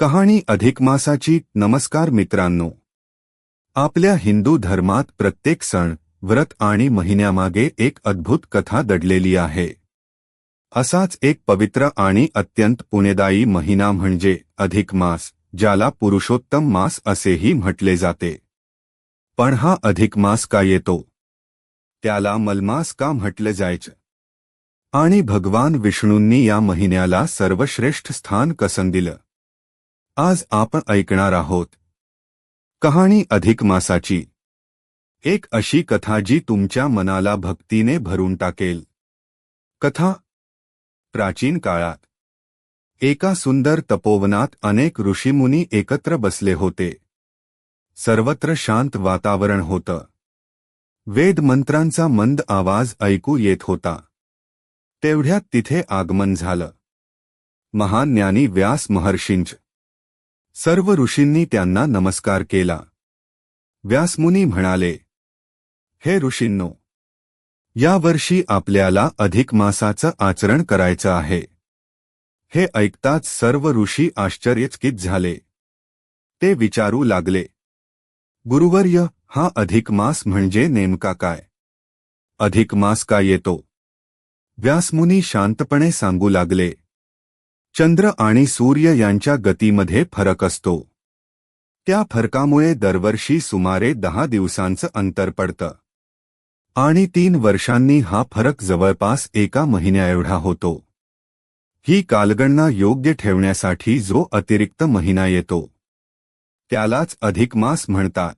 कहाणी अधिक मासाची. नमस्कार मित्रांनो, आपल्या हिंदू धर्मात प्रत्येक सण, व्रत आणि महिन्यामागे एक अद्भुत कथा दडलेली आहे. असाच एक पवित्र आणि अत्यंत पुण्यदायी महिना म्हणजे अधिक मास, ज्याला पुरुषोत्तम मास असेही म्हटले जाते. पण हा अधिक मास का येतो? त्याला मलमास का म्हटले जायचे? आणि भगवान विष्णूंनी या महिन्याला सर्वश्रेष्ठ स्थान कसं दिलं? आज आपण ऐकणार आहोत कहाणी अधिक मासाची. एक अशी कथा जी तुमच्या मनाला भक्तीने भरून टाकेल. कथा. प्राचीन काळात एका सुंदर तपोवनात अनेक ऋषीमुनी एकत्र बसले होते. सर्वत्र शांत वातावरण होतं. वेद मंत्रांचा मंद आवाज ऐकू येत होता. तेवढ्यात तिथे आगमन झालं महान ज्ञानी व्यास महर्षींचं. सर्व ऋषींनी त्यांना नमस्कार केला. व्यासमुनी म्हणाले, हे ऋषींनो, या वर्षी आपल्याला अधिक मासाचं आचरण करायचं आहे. हे ऐकताच सर्व ऋषी आश्चर्यचकित झाले. ते विचारू लागले, गुरुवर्य, हा अधिक मास म्हणजे नेमका काय? अधिक मास का येतो? व्यासमुनी शांतपणे सांगू लागले, चंद्र आणि सूर्य यांच्या गतीमध्ये फरक असतो. त्या फरकामुळे दरवर्षी सुमारे 10 दिवसांचं अंतर पडतं. आणि 3 वर्षांनी हा फरक जवळपास एका महिन्याएवढा होतो. ही कालगणना योग्य ठेवण्यासाठी जो अतिरिक्त महिना येतो, त्यालाच अधिक मास म्हणतात.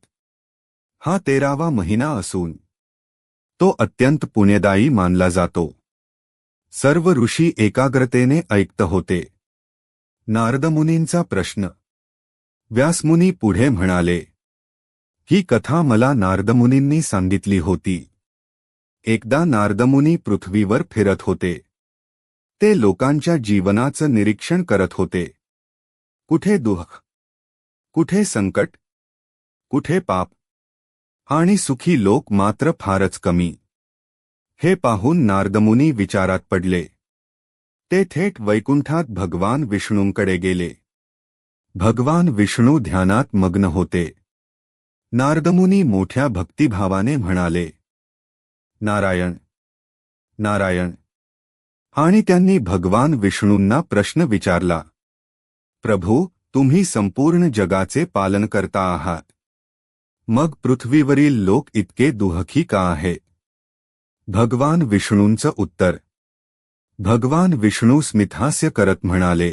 हा 13वा महिना असून तो अत्यंत पुण्यदायी मानला जातो. सर्व ऋषी एकाग्रतेने ऐकत होते. नारदमुनींचा प्रश्न. व्यासमुनी पुढे म्हणाले, ही कथा मला नारदमुनींनी सांगितली होती. एकदा नारदमुनी पृथ्वीवर फिरत होते. ते लोकांच्या जीवनाचं निरीक्षण करत होते. कुठे दुःख, कुठे संकट, कुठे पाप, आणि सुखी लोक मात्र फारच कमी. हे पाहून नारदमुनी विचारात पडले. ते थेट वैकुंठात भगवान विष्णूंकडे गेले. भगवान विष्णू ध्यानात मग्न होते. नारदमुनी मोठ्या भक्तिभावाने म्हणाले, नारायण, नारायण. आणि त्यांनी भगवान विष्णूंना प्रश्न विचारला, प्रभू, तुम्ही संपूर्ण जगाचे पालन करता आहात. मग पृथ्वीवरील लोक इतके दुःखी का आहेत? भगवान विष्णूंचं उत्तर. भगवान विष्णू स्मितहास्य करत म्हणाले,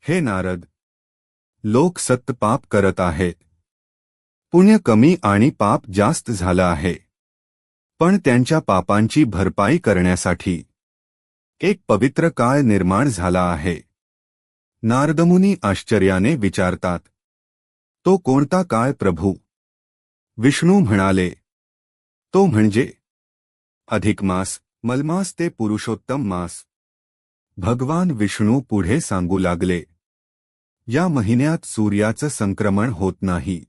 हे नारद, लोक सत्त पाप करत आहेत. पुण्य कमी आणि पाप जास्त झालं आहे. पण त्यांच्या पापांची भरपाई करण्यासाठी एक पवित्र काळ निर्माण झाला आहे. नारदमुनी आश्चर्याने विचारतात, तो कोणता काळ प्रभू? विष्णू म्हणाले, तो म्हणजे अधिक मास, मलमास ते पुरुषोत्तम मास. भगवान विष्णू पुढे सांगू लागले, या महिन्यात सूर्याचं संक्रमण होत नाही,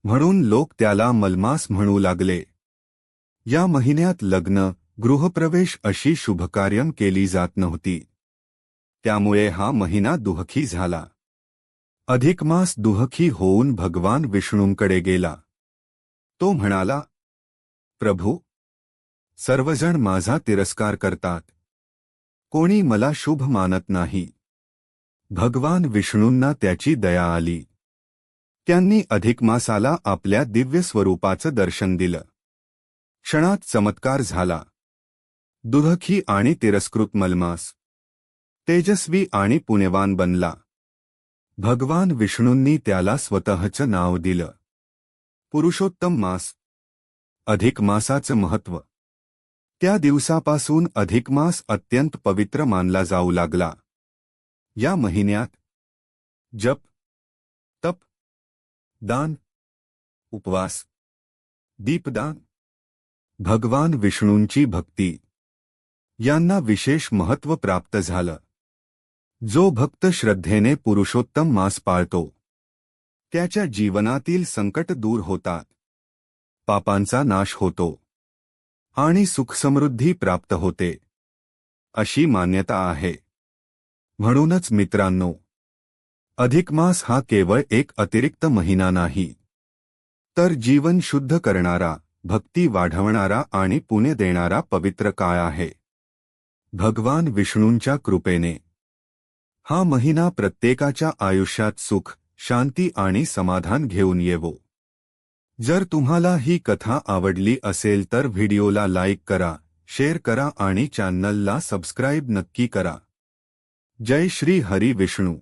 म्हणून लोक त्याला मलमास म्हणू लागले. या महिन्यात लग्न, गृहप्रवेश अशी शुभकार्यं केली जात नव्हती. त्यामुळे हा महिना दुःखी झाला. अधिक मास दुःखी होऊन भगवान विष्णूंकडे गेला. तो म्हणाला, प्रभू, सर्वजण माझा तिरस्कार करतात. कोणी मला शुभ मानत नाही. भगवान विष्णूंना त्याची दया आली. त्यांनी अधिक मासाला आपल्या दिव्य स्वरूपाचं दर्शन दिलं. क्षणात चमत्कार झाला. दुःखी आणि तिरस्कृत मलमास तेजस्वी आणि पुण्यवान बनला. भगवान विष्णूंनी त्याला स्वतःचं नाव दिलं, पुरुषोत्तम मास. अधिक मासाचं महत्त्व. त्या दिवसापासून अधिक मास अत्यंत पवित्र मानला जाऊ लागला. या महिन्यात जप, तप, दान, उपवास, दीपदान, भगवान विष्णूंची भक्ती यांना विशेष महत्त्व प्राप्त झालं. जो भक्त श्रद्धेने पुरुषोत्तम मास पाळतो, त्याच्या जीवनातील संकट दूर होतात, पापांचा नाश होतो आणि सुखसमृद्धी प्राप्त होते, अशी मान्यता आहे. म्हणूनच मित्रांनो, अधिक मास हा केवळ एक अतिरिक्त महिना नाही, तर जीवन शुद्ध करणारा, भक्ती वाढवणारा आणि पुण्य देणारा पवित्र काळ आहे. भगवान विष्णूंच्या कृपेने हा महिना प्रत्येकाच्या आयुष्यात सुख, शांती आणि समाधान घेऊन येवो. जर तुम्हाला ही कथा आवडली असेल तर व्हिडिओला लाईक करा, शेअर करा आणि चॅनलला सबस्क्राईब नक्की करा. जय श्री हरी विष्णू.